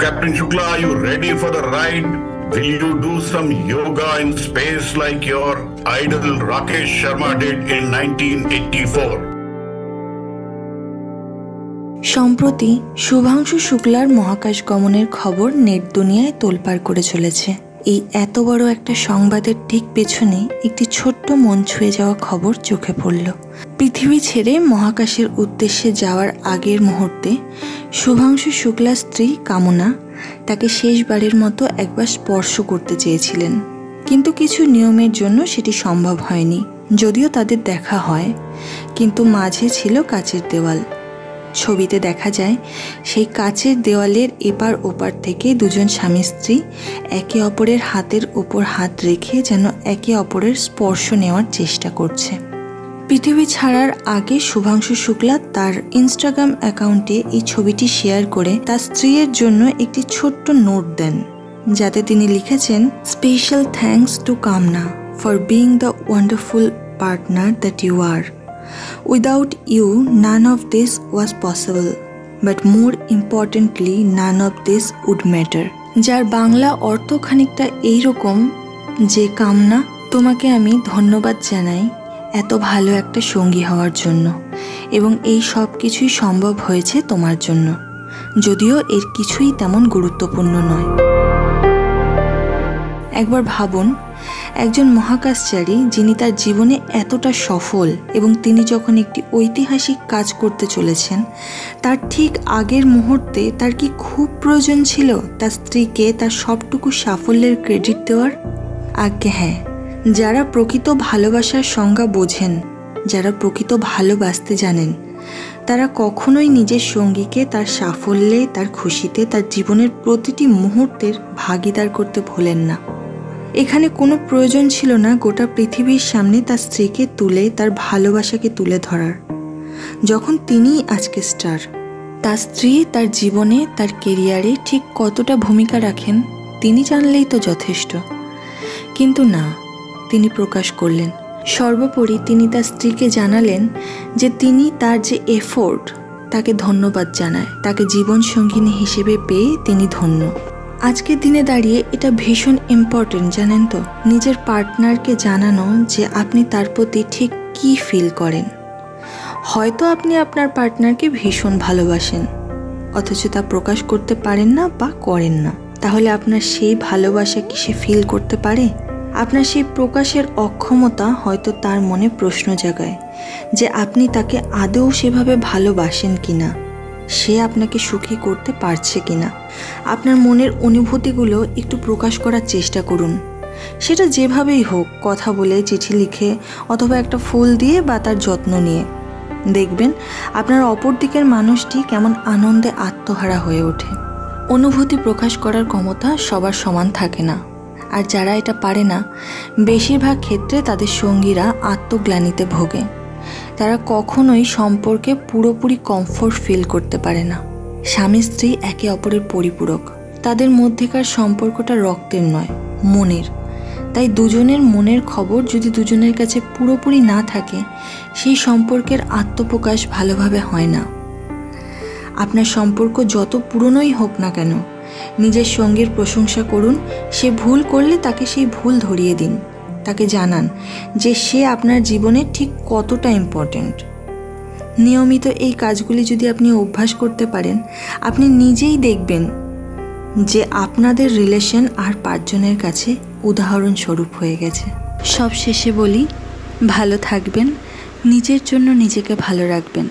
Captain Shukla, are you ready for the ride? Will you do some yoga in space like your idol Rakesh Sharma did in 1984? সম্প্রতি শুভাংশু শুক্লার মহাকাশ গমনের খবর net দুনিয়ায় তোলপাড় করে চলেছে। এই এত বড় একটা সংবাদের ঠিক পেছনে একটি ছোট্ট মন ছুঁয়ে যাওয়া খবর চোখে পড়ল। পৃথিবী ছেড়ে মহাকাশের উদ্দেশ্যে যাওয়ার আগের মুহূর্তে শুভাংশু শুক্লার স্ত্রী কামনা তাকে শেষবারের মতো একবার স্পর্শ করতে চেয়েছিলেন, কিন্তু কিছু নিয়মের জন্য সেটি সম্ভব হয়নি। যদিও তাদের দেখা হয়, কিন্তু মাঝে ছিল কাচের দেওয়াল। ছবিতে দেখা যায় সেই কাচের দেওয়ালের এপার ওপার থেকে দুজন স্বামী স্ত্রী একে অপরের হাতের ওপর হাত রেখে যেন একে অপরের স্পর্শ নেওয়ার চেষ্টা করছে। পৃথিবী ছাড়ার আগে শুভাংশু শুক্লা তার ইনস্টাগ্রাম অ্যাকাউন্টে এই ছবিটি শেয়ার করে তার স্ত্রীর জন্য একটি ছোট্ট নোট দেন, যাতে তিনি লিখেছেন, special thanks to Kamna for being the wonderful partner that you are. Without you, none of this was possible, but more importantly, none of this would matter. যার বাংলা অর্থ খানিকটা এইরকম যে, কামনা, তোমাকে আমি ধন্যবাদ জানাই এত ভালো একটা সঙ্গী হওয়ার জন্য, এবং এই সব কিছুই সম্ভব হয়েছে তোমার জন্য, যদিও এর কিছুই তেমন গুরুত্বপূর্ণ নয়। একবার ভাবুন, একজন মহাকাশচারী যিনি তার জীবনে এতটা সফল এবং তিনি যখন একটি ঐতিহাসিক কাজ করতে চলেছেন, তার ঠিক আগের মুহূর্তে তার কি খুব প্রয়োজন ছিল তার স্ত্রীকে তার সবটুকু সাফল্যের ক্রেডিট দেওয়ার? আজ্ঞে হ্যাঁ, যারা প্রকৃত ভালোবাসার সংজ্ঞা বোঝেন, যারা প্রকৃত ভালোবাসতে জানেন, তারা কখনোই নিজের সঙ্গীকে তার সাফল্যে, তার খুশিতে, তার জীবনের প্রতিটি মুহূর্তের ভাগিদার করতে ভোলেন না। এখানে কোনো প্রয়োজন ছিল না গোটা পৃথিবীর সামনে তার স্ত্রীকে তুলে, তার ভালোবাসাকে তুলে ধরার। যখন তিনিই আজকে স্টার, তার স্ত্রী তার জীবনে, তার কেরিয়ারে ঠিক কতটা ভূমিকা রাখেন তিনি জানলেই তো যথেষ্ট। কিন্তু না, তিনি প্রকাশ করলেন। সর্বোপরি তিনি তার স্ত্রীকে জানালেন যে তিনি তার যে এফোর্ট, তাকে ধন্যবাদ জানায়, তাকে জীবনসঙ্গিনী হিসেবে পেয়ে তিনি ধন্য। আজকের দিনে দাঁড়িয়ে এটা ভীষণ ইম্পর্টেন্ট, জানেন তো, নিজের পার্টনারকে জানানো যে আপনি তার প্রতি ঠিক কী ফিল করেন। হয়তো আপনি আপনার পার্টনারকে ভীষণ ভালোবাসেন, অথচ তা প্রকাশ করতে পারেন না বা করেন না। তাহলে আপনার সেই ভালোবাসা কি সে ফিল করতে পারে? আপনার সেই প্রকাশের অক্ষমতা হয়তো তার মনে প্রশ্ন জাগায় যে আপনি তাকে আদৌ সেভাবে ভালোবাসেন কিনা, সে আপনাকে সুখী করতে পারছে কিনা। আপনার মনের অনুভূতিগুলো একটু প্রকাশ করার চেষ্টা করুন, সেটা যেভাবেই হোক, কথা বলে, চিঠি লিখে, অথবা একটা ফুল দিয়ে বা তার যত্ন নিয়ে। দেখবেন আপনার অপর দিকের মানুষটি কেমন আনন্দে আত্মহারা হয়ে ওঠে। অনুভূতি প্রকাশ করার ক্ষমতা সবার সমান থাকে না, আর যারা এটা পারে না, বেশিরভাগ ক্ষেত্রে তাদের সঙ্গীরা আত্মগ্লানিতে ভোগে। তারা কখনোই সম্পর্কে পুরোপুরি কমফোর্ট ফিল করতে পারে না। স্বামী স্ত্রী একে অপরের পরিপূরক, তাদের মধ্যেকার সম্পর্কটা রক্তের নয়, মনের। তাই দুজনের মনের খবর যদি দুজনের কাছে পুরোপুরি না থাকে, সেই সম্পর্কের আত্মপ্রকাশ ভালোভাবে হয় না। আপনার সম্পর্ক যত পুরনোই হোক না কেন, নিজের সঙ্গীর প্রশংসা করুন। সে ভুল করলে তাকে সেই ভুল ধরিয়ে দিন, তাকে জানান যে সে আপনার জীবনে ঠিক কতটা ইম্পর্ট্যান্ট। নিয়মিত এই কাজগুলি যদি আপনি অভ্যাস করতে পারেন, আপনি নিজেই দেখবেন যে আপনাদের রিলেশন আর 5 জনের কাছে উদাহরণস্বরূপ হয়ে গেছে। সব শেষে বলি, ভালো থাকবেন, নিজের জন্য নিজেকে ভালো রাখবেন।